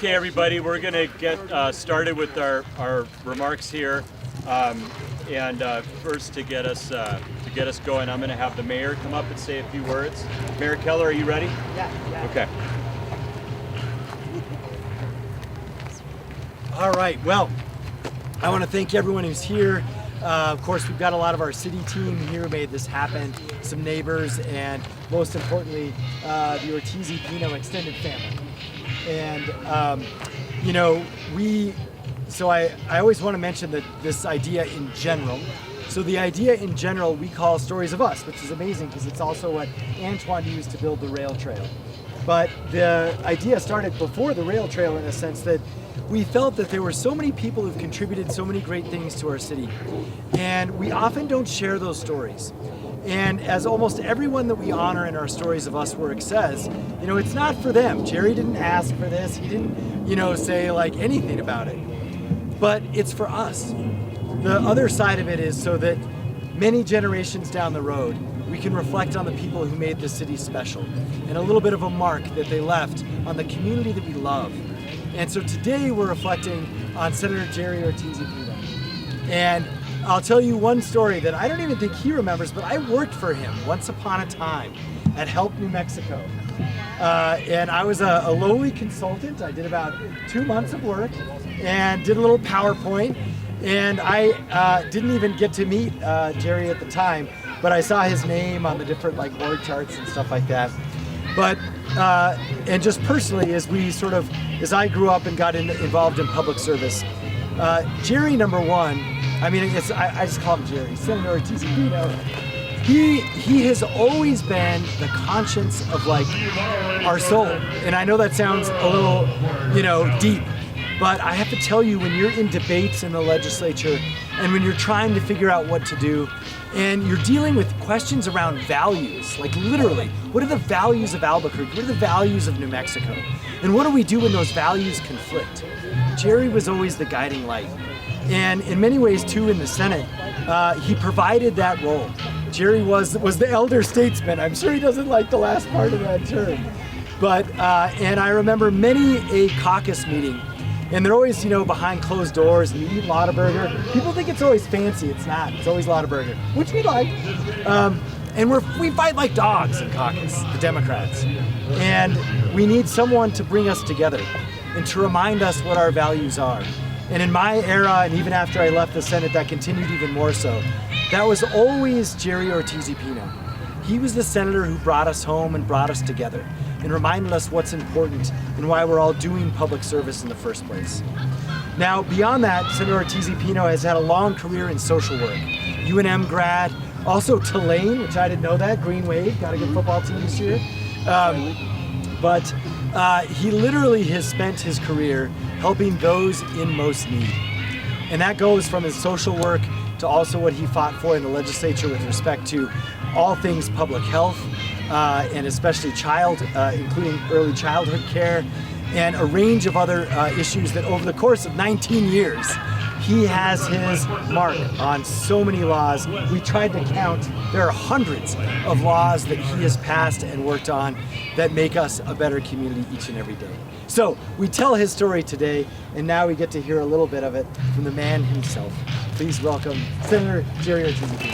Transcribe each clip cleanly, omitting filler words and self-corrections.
Okay, everybody, we're going to get started with our remarks here. First, to get us going, I'm going to have the mayor come up and say a few words. Mayor Keller, are you ready? Yeah. Okay. All right. Well, I want to thank everyone who's here. Of course, we've got a lot of our city team here who made this happen, some neighbors, and most importantly, the Ortiz y Pino extended family. And I always want to mention that this idea in general. So the idea in general we call Stories of Us, which is amazing because it's also what Antoine used to build the rail trail. But the idea started before the rail trail in a sense that we felt that there were so many people who've contributed so many great things to our city. And we often don't share those stories. And as almost everyone that we honor in our Stories of Us work says, it's not for them. Jerry didn't ask for this. He didn't, say like anything about it. But it's for us. The other side of it is so that many generations down the road, we can reflect on the people who made this city special and a little bit of a mark that they left on the community that we love. And so today we're reflecting on Senator Jerry Ortiz y Pino. And I'll tell you one story that I don't even think he remembers, but I worked for him once upon a time at Help New Mexico. And I was a lowly consultant. I did about 2 months of work and did a little PowerPoint. And I didn't even get to meet Jerry at the time, but I saw his name on the different board charts and stuff like that. But, and just personally, as I grew up and got involved in public service, Jerry, number one, I just call him Jerry, Senator Ortiz y Pino. He has always been the conscience of our soul. And I know that sounds a little, deep, but I have to tell you, when you're in debates in the legislature and when you're trying to figure out what to do, and you're dealing with questions around values, literally, what are the values of Albuquerque? What are the values of New Mexico? And what do we do when those values conflict? Jerry was always the guiding light. And in many ways, too, in the Senate, he provided that role. Jerry was the elder statesman. I'm sure he doesn't like the last part of that term. But, and I remember many a caucus meeting, and they're always, behind closed doors, and you eat Lottaburger. People think it's always fancy. It's not. It's always Lottaburger, which we like. And we fight like dogs in caucus, the Democrats. And we need someone to bring us together and to remind us what our values are. And in my era, and even after I left the Senate, that continued even more so. That was always Jerry Ortiz y Pino. He was the senator who brought us home and brought us together and reminded us what's important and why we're all doing public service in the first place. Now, beyond that, Senator Ortiz y Pino has had a long career in social work. UNM grad, also Tulane, which I didn't know that, Green Wave, got a good football team this year. But he literally has spent his career helping those in most need. And that goes from his social work to also what he fought for in the legislature with respect to all things public health, and especially including early childhood care, and a range of other issues that over the course of 19 years, he has his mark on so many laws. We tried to count. There are hundreds of laws that he has passed and worked on that make us a better community each and every day. So we tell his story today, and now we get to hear a little bit of it from the man himself. Please welcome Senator Jerry Ortiz y Pino.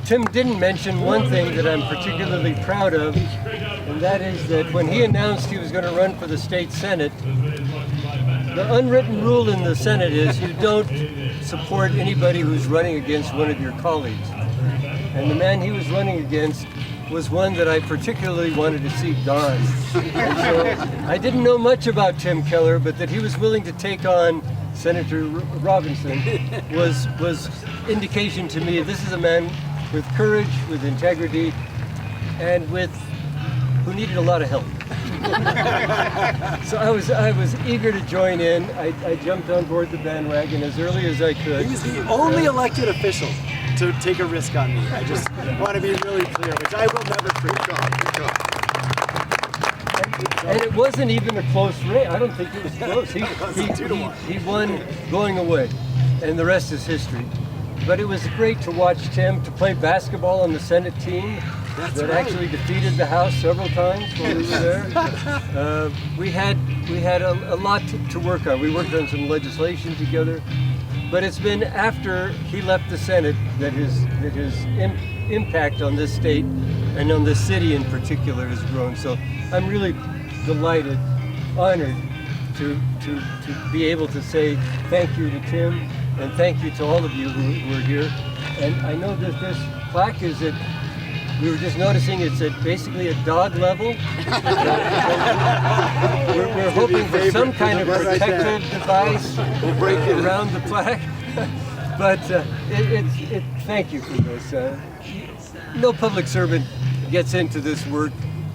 Tim didn't mention one thing that I'm particularly proud of, and that is that when he announced he was going to run for the state Senate, the unwritten rule in the Senate is you don't support anybody who's running against one of your colleagues. And the man he was running against was one that I particularly wanted to see gone. And so I didn't know much about Tim Keller, but that he was willing to take on Senator Robinson was indication to me this is a man with courage, with integrity, and who needed a lot of help. So I was eager to join in. I jumped on board the bandwagon as early as I could. He's the only elected official to take a risk on me. I just want to be really clear, which I will never forget. And it wasn't even a close race. I don't think it was close. He won going away, and the rest is history. But it was great to watch Tim to play basketball on the Senate team. that actually defeated the House several times when we were there. We had a lot to work on. We worked on some legislation together, but it's been after he left the Senate that his impact on this state and on this city in particular has grown. So I'm really delighted, honored to be able to say thank you to Tim and thank you to all of you who are here. And I know that this plaque is at, we were just noticing it's at basically a dog level. We're hoping for some kind of protective device around the plaque. But thank you for this. No public servant gets into this work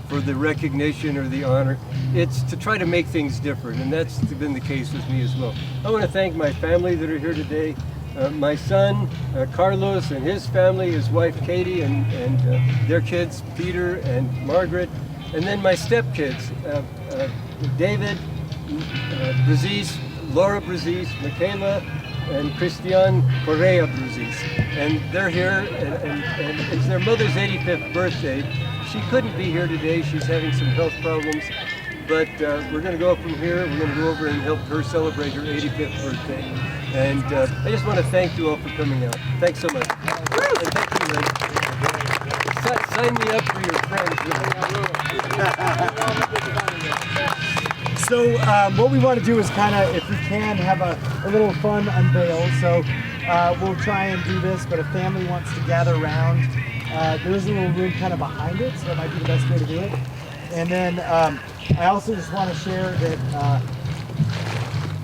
for the recognition or the honor. It's to try to make things different, and that's been the case with me as well. I want to thank my family that are here today. My son, Carlos, and his family, his wife, Katie, and their kids, Peter and Margaret, and then my stepkids, David, Brazis, Laura Brazis, Michaela, and Christian Correa Brazis. And they're here, and it's their mother's 85th birthday. She couldn't be here today. She's having some health problems, but we're going to go from here. We're going to go over and help her celebrate her 85th birthday. And I just want to thank you all for coming out. Thanks so much. And thank you, Lynn. Sign me up for your friends. So what we want to do is kind of, if we can, have a little fun unveil. So we'll try and do this, but if family wants to gather around, there's a little room kind of behind it, so that might be the best way to do it. And then I also just want to share that,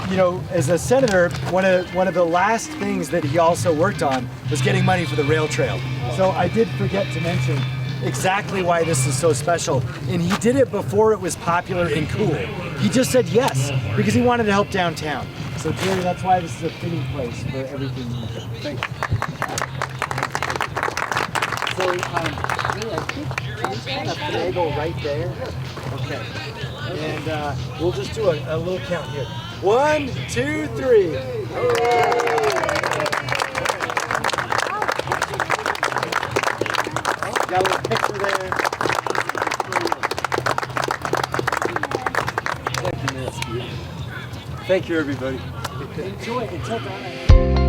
you know, as a senator, one of the last things that he also worked on was getting money for the rail trail. So I did forget to mention exactly why this is so special. And he did it before it was popular and cool. He just said yes, because he wanted to help downtown. So Jerry, that's why this is a fitting place for everything you do. Thank you. So, really, I think we kind of finagle right there. Okay. And we'll just do a little count here. 1, 2, 3. Got a little picture there. Thank you, everybody. Enjoy it until dawn.